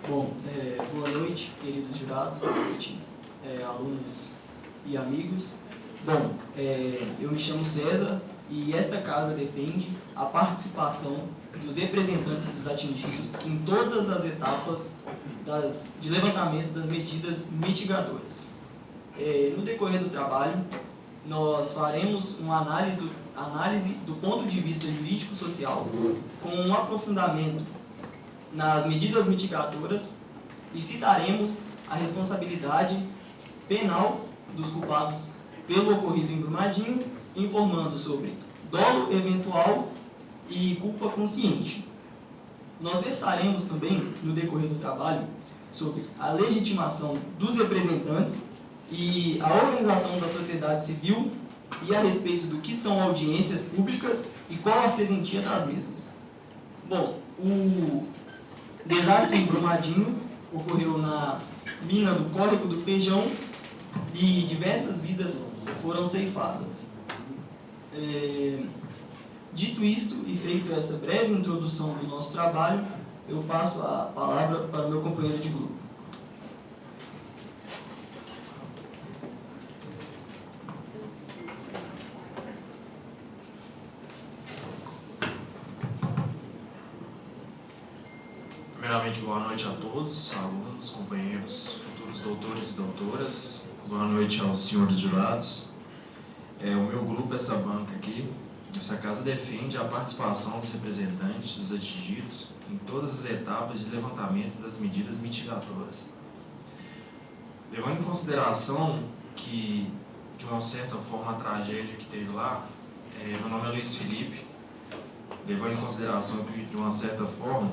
Bom, boa noite, queridos jurados, boa noite, alunos e amigos. Bom, eu me chamo César e esta casa defende a participação dos representantes dos atingidos em todas as etapas de levantamento das medidas mitigadoras. No decorrer do trabalho, nós faremos uma análise do ponto de vista jurídico-social com um aprofundamento nas medidas mitigadoras e citaremos a responsabilidade penal dos culpados pelo ocorrido em Brumadinho, informando sobre dolo eventual e culpa consciente. Nós versaremos também, no decorrer do trabalho, sobre a legitimação dos representantes e a organização da sociedade civil e a respeito do que são audiências públicas e qual a serventia das mesmas. Bom, o desastre em Brumadinho ocorreu na mina do Córrego do Feijão e diversas vidas foram ceifadas. Dito isto e feito essa breve introdução do nosso trabalho, eu passo a palavra para o meu companheiro de grupo. Primeiramente, boa noite a todos, alunos, companheiros, futuros doutores e doutoras. Boa noite aos senhores jurados. O meu grupo, essa banca aqui, essa casa defende a participação dos representantes dos atingidos em todas as etapas de levantamento das medidas mitigadoras. Levando em consideração que, de uma certa forma, a tragédia que teve lá, meu nome é Luiz Felipe, levando em consideração que, de uma certa forma,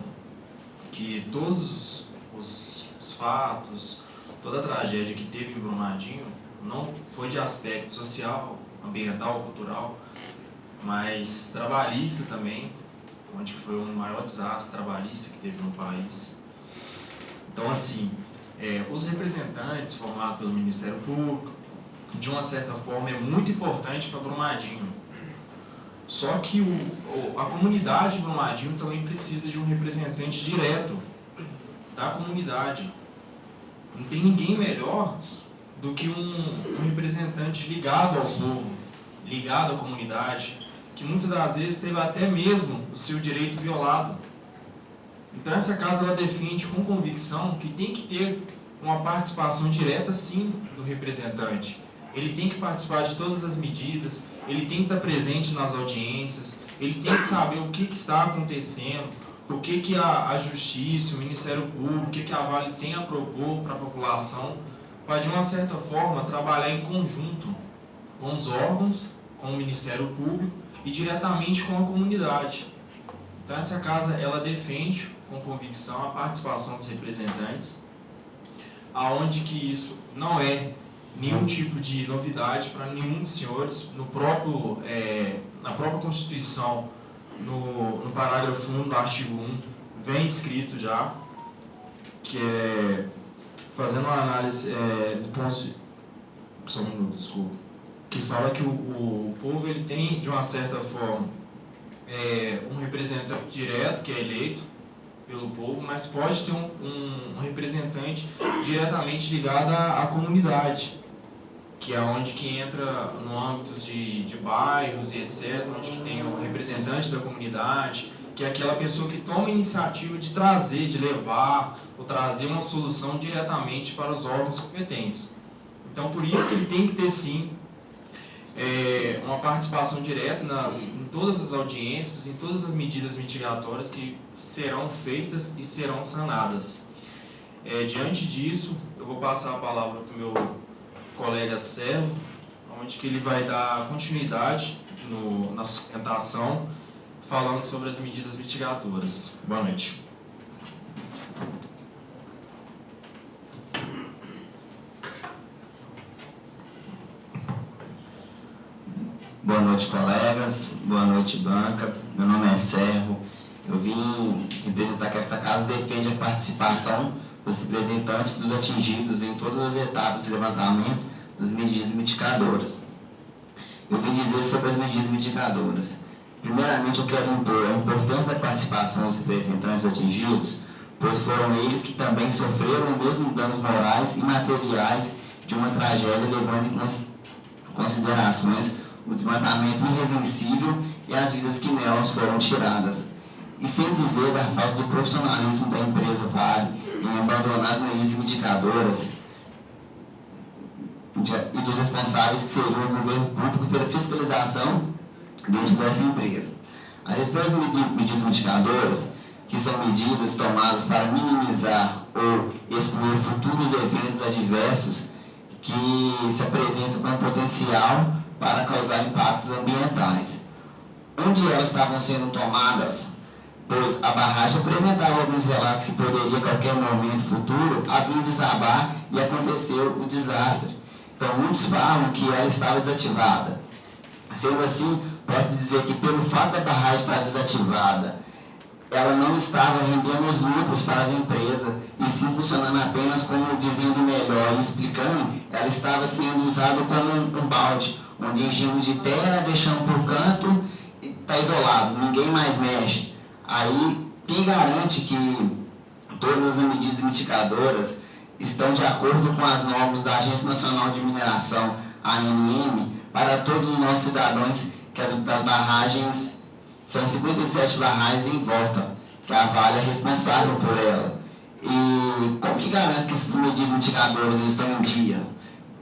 que todos os fatos, toda a tragédia que teve em Brumadinho não foi de aspecto social, ambiental, cultural, mas trabalhista também, onde foi o maior desastre trabalhista que teve no país. Então, assim, os representantes formados pelo Ministério Público, de uma certa forma, é muito importante para Brumadinho. Só que a comunidade de Brumadinho também precisa de um representante direto da comunidade. Não tem ninguém melhor do que um representante ligado ao povo, ligado à comunidade, que muitas das vezes teve até mesmo o seu direito violado. Então essa casa ela defende com convicção que tem que ter uma participação direta, sim, do representante. Ele tem que participar de todas as medidas, ele tem que estar presente nas audiências, ele tem que saber o que está acontecendo, o que a Justiça, o Ministério Público, o que a Vale tem a propor para a população, para, de uma certa forma, trabalhar em conjunto com os órgãos, com o Ministério Público e diretamente com a comunidade. Então, essa casa ela defende com convicção a participação dos representantes, aonde que isso não é nenhum tipo de novidade para nenhum dos senhores. Na própria Constituição, no parágrafo 1 do artigo 1, vem escrito já, que é, fazendo uma análise do ponto de... Só um minuto, desculpa. Que fala que o povo ele tem, de uma certa forma, um representante direto, que é eleito pelo povo, mas pode ter um representante diretamente ligado à comunidade, que é onde que entra no âmbito de bairros e etc., onde que tem um representante da comunidade, que é aquela pessoa que toma a iniciativa de trazer, de levar, ou trazer uma solução diretamente para os órgãos competentes. Então, por isso que ele tem que ter, sim, uma participação direta em todas as audiências, em todas as medidas mitigatórias que serão feitas e serão sanadas. Diante disso, eu vou passar a palavra para o meu colega Sérgio, onde que ele vai dar continuidade na sustentação, falando sobre as medidas mitigadoras. Boa noite. Boa noite, colegas. Boa noite, banca. Meu nome é Sérgio. Eu vim representar que esta casa defende a participação dos representantes dos atingidos em todas as etapas de levantamento das medidas mitigadoras. Eu vim dizer sobre as medidas mitigadoras. Primeiramente, eu quero impor a importância da participação dos representantes atingidos, pois foram eles que também sofreram os mesmos danos morais e materiais de uma tragédia, levando em considerações o desmatamento irreversível e as vidas que nelas foram tiradas. E sem dizer da falta de profissionalismo da empresa Vale em abandonar as medidas mitigadoras e dos responsáveis que seriam o governo público pela fiscalização dentro dessa empresa. A respeito das medidas mitigadoras, que são medidas tomadas para minimizar ou excluir futuros eventos adversos que se apresentam com potencial para causar impactos ambientais. Onde elas estavam sendo tomadas, pois a barragem apresentava alguns relatos que poderia, a qualquer momento futuro, haver desabar e aconteceu o desastre. Então, muitos falam que ela estava desativada. Sendo assim, pode dizer que pelo fato da barragem estar desativada, ela não estava rendendo os lucros para as empresas, e sim funcionando apenas como, dizendo melhor e explicando, ela estava sendo usada como um balde, onde enchemos de terra, deixamos por canto e está isolado, ninguém mais mexe. Aí, quem garante que todas as medidas mitigadoras estão de acordo com as normas da Agência Nacional de Mineração, ANM, para todos os nossos cidadãos, que as barragens, são 57 barragens em volta, que a Vale é responsável por ela. E como que garante que essas medidas mitigadoras estão em dia?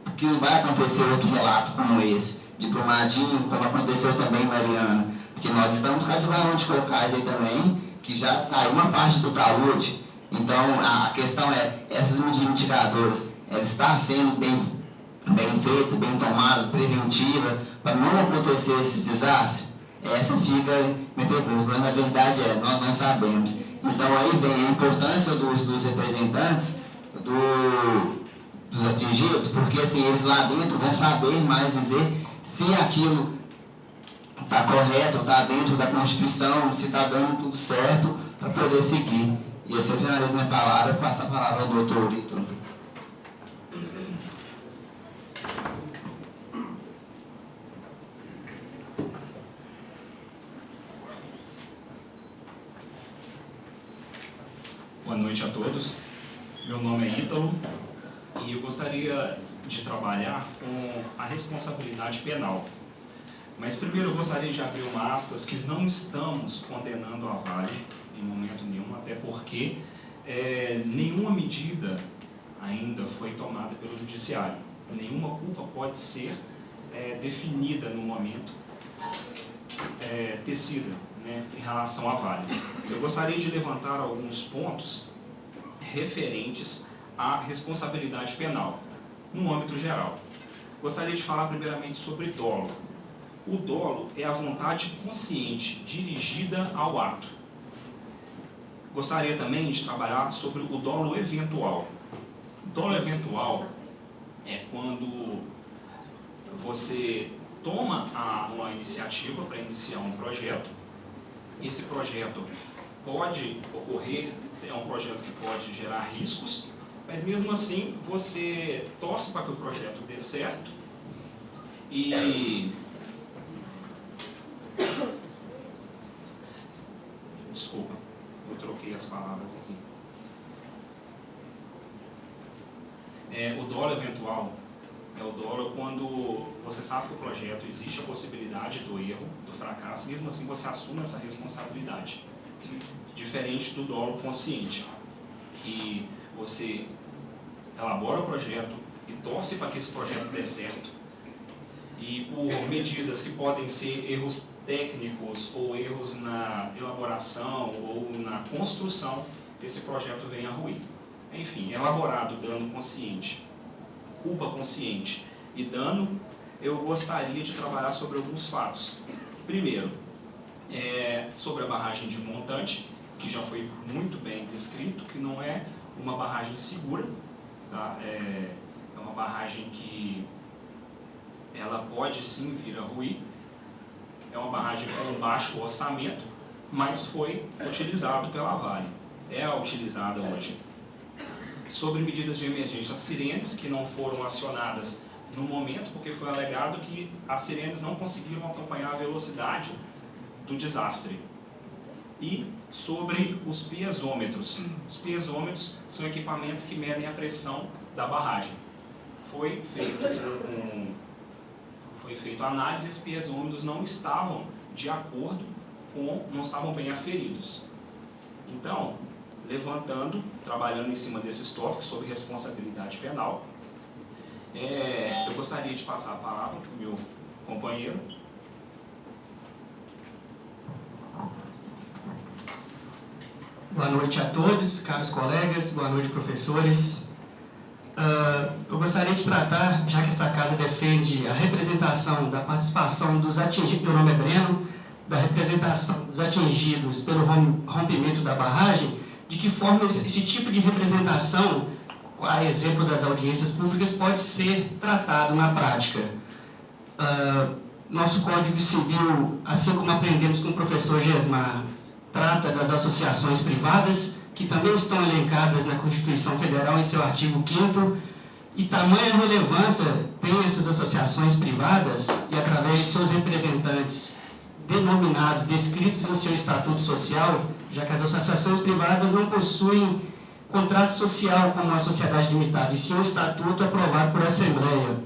Porque não vai acontecer outro relato como esse, de Brumadinho, como aconteceu também em Mariana. Porque nós estamos com a de Barão de Cocais aí também, que já caiu uma parte do talude. Então, a questão é, essas medidas mitigadoras, ela está sendo bem feita, bem tomada, preventiva, para não acontecer esse desastre? Essa fica minha pergunta, mas na verdade nós não sabemos. Então aí vem a importância dos representantes dos atingidos, porque assim, eles lá dentro vão saber mais dizer se aquilo está correto, está dentro da Constituição, se está dando tudo certo para poder seguir. E assim eu finalizo minha palavra, passo a palavra ao doutor Ito. Boa noite a todos. Meu nome é Ítalo e eu gostaria de trabalhar com a responsabilidade penal. Mas primeiro eu gostaria de abrir uma aspas que não estamos condenando a Vale em momento nenhum, até porque nenhuma medida ainda foi tomada pelo Judiciário. Nenhuma culpa pode ser definida no momento, tecida, né, em relação à Vale. Eu gostaria de levantar alguns pontos referentes à responsabilidade penal, no âmbito geral. Gostaria de falar primeiramente sobre dolo. O dolo é a vontade consciente dirigida ao ato. Gostaria também de trabalhar sobre o dolo eventual. O dolo eventual é quando você toma uma iniciativa para iniciar um projeto. Esse projeto pode ocorrer, é um projeto que pode gerar riscos, mas mesmo assim você torce para que o projeto dê certo e... Desculpa, eu troquei as palavras aqui. O dolo eventual é o dolo quando você sabe que o projeto existe a possibilidade do erro, do fracasso, mesmo assim você assume essa responsabilidade. Diferente do dolo consciente, que você elabora o projeto e torce para que esse projeto dê certo. E por medidas que podem ser erros técnicos ou erros na elaboração ou na construção, esse projeto vem a ruir. Enfim, elaborado dano consciente, culpa consciente e dano, eu gostaria de trabalhar sobre alguns fatos. Primeiro, sobre a barragem de montante, que já foi muito bem descrito, que não é uma barragem segura, tá? É uma barragem que ela pode sim vir a ruir, é uma barragem com baixo orçamento, mas foi utilizado pela Vale, é utilizada hoje. Sobre medidas de emergência, as sirenes que não foram acionadas no momento, porque foi alegado que as sirenes não conseguiram acompanhar a velocidade do desastre. E sobre os piezômetros. Os piezômetros são equipamentos que medem a pressão da barragem. Foi feito análise, esses piezômetros não estavam de acordo não estavam bem aferidos. Então, levantando, trabalhando em cima desses tópicos sobre responsabilidade penal, eu gostaria de passar a palavra para o meu companheiro. Boa noite a todos, caros colegas, boa noite, professores. Eu gostaria de tratar, já que essa casa defende a representação da participação dos atingidos, meu nome é Breno, da representação dos atingidos pelo rompimento da barragem, de que forma esse tipo de representação, a exemplo das audiências públicas, pode ser tratado na prática. Nosso Código Civil, assim como aprendemos com o professor Gesmar, trata das associações privadas, que também estão elencadas na Constituição Federal em seu artigo 5º, e tamanha relevância tem essas associações privadas, e através de seus representantes denominados, descritos em seu estatuto social, já que as associações privadas não possuem contrato social como a sociedade limitada, e sim um estatuto aprovado por Assembleia.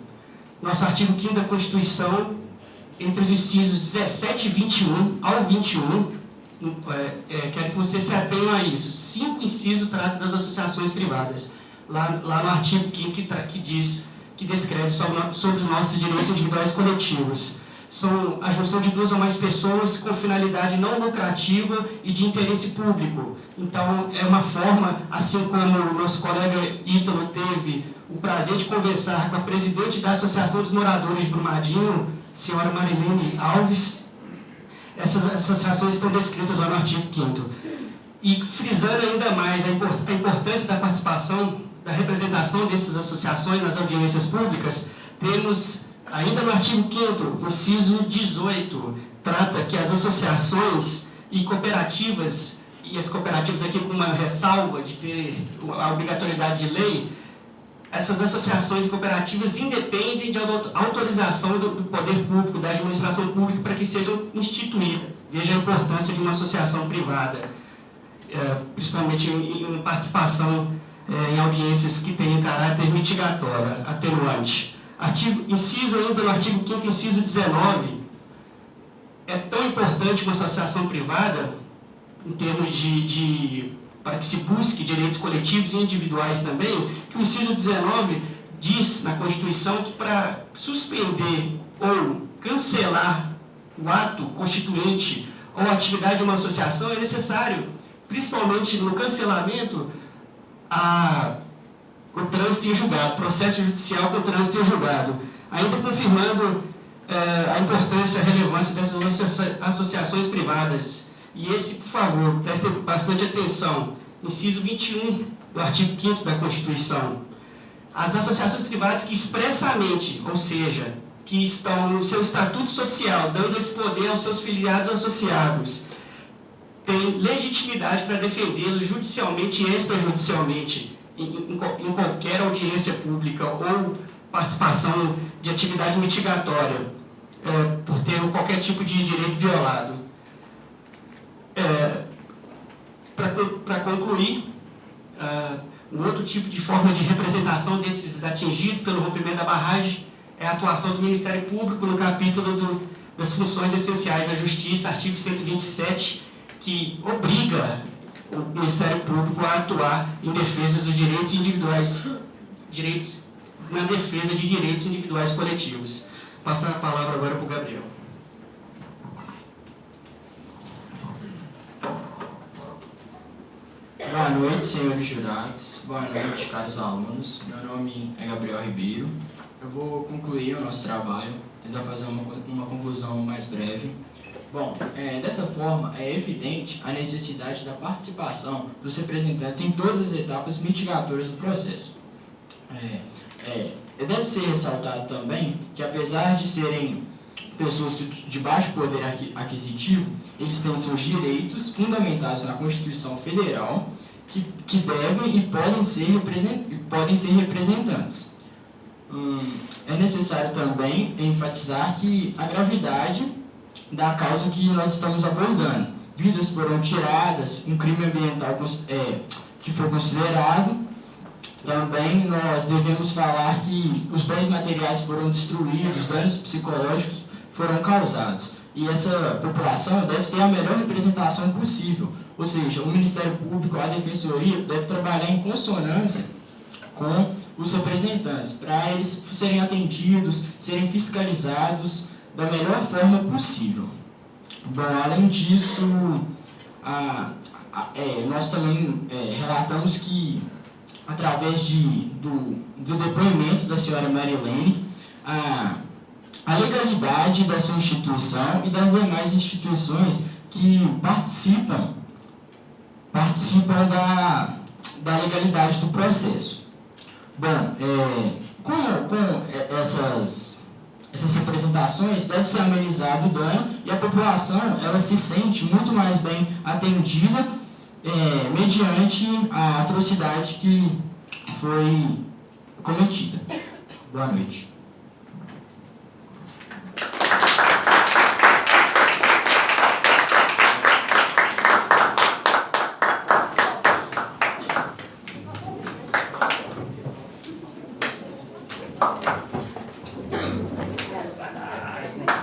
Nosso artigo 5º da Constituição, entre os incisos 17 e 21 ao 21, quero que vocês se atenham a isso. 5 incisos tratam das associações privadas. Lá no artigo 5º que descreve sobre os nossos direitos individuais coletivos. São a junção de 2 ou mais pessoas com finalidade não lucrativa e de interesse público. Então, é uma forma, assim como o nosso colega Ítalo teve o prazer de conversar com a presidente da Associação dos Moradores de Brumadinho, senhora Marilene Alves, essas associações estão descritas lá no artigo 5º. E frisando ainda mais a importância da participação, da representação dessas associações nas audiências públicas, temos, ainda no artigo 5º, inciso 18, trata que as associações e cooperativas, e as cooperativas aqui com uma ressalva de ter a obrigatoriedade de lei, essas associações e cooperativas independem de autorização do poder público, da administração pública, para que sejam instituídas. Veja a importância de uma associação privada, principalmente em participação em audiências que tenham caráter mitigatório, atenuante. Inciso ainda no artigo 5º, inciso 19, é tão importante uma associação privada, em termos para que se busque direitos coletivos e individuais também, que o inciso 19 diz na Constituição que para suspender ou cancelar o ato constituinte ou a atividade de uma associação é necessário, principalmente no cancelamento, o trânsito em julgado, processo judicial com trânsito em julgado. Ainda confirmando a importância e a relevância dessas associações privadas. E esse, por favor, prestem bastante atenção, inciso 21 do artigo 5º da Constituição. As associações privadas que expressamente, ou seja, que estão no seu estatuto social, dando esse poder aos seus filiados associados, têm legitimidade para defendê-los judicialmente e extrajudicialmente, em qualquer audiência pública ou participação de atividade mitigatória, por ter qualquer tipo de direito violado. Para concluir, um outro tipo de forma de representação desses atingidos pelo rompimento da barragem é a atuação do Ministério Público no capítulo das funções essenciais da Justiça, artigo 127, que obriga o Ministério Público a atuar em defesa dos direitos individuais, na defesa de direitos individuais coletivos. Passar a palavra agora para o Gabriel. Boa noite, senhores jurados. Boa noite, caros alunos. Meu nome é Gabriel Ribeiro. Eu vou concluir o nosso trabalho, tentar fazer uma conclusão mais breve. Bom, dessa forma, é evidente a necessidade da participação dos representantes em todas as etapas mitigatórias do processo. Deve ser ressaltado também que, apesar de serem pessoas de baixo poder aquisitivo, eles têm seus direitos fundamentados na Constituição Federal, que devem e podem ser representantes. É necessário também enfatizar que a gravidade da causa que nós estamos abordando, vidas foram tiradas, um crime ambiental que foi considerado. Também nós devemos falar que os bens materiais foram destruídos, danos psicológicos foram causados. E essa população deve ter a melhor representação possível. Ou seja, o Ministério Público, a Defensoria, deve trabalhar em consonância com os representantes, para eles serem atendidos, serem fiscalizados da melhor forma possível. Bom, além disso, nós também relatamos que, através do depoimento da senhora Marilene, a legalidade da sua instituição e das demais instituições que participam da legalidade do processo. Bom, com essas representações deve ser amenizado o dano e a população ela se sente muito mais bem atendida mediante a atrocidade que foi cometida. Boa noite.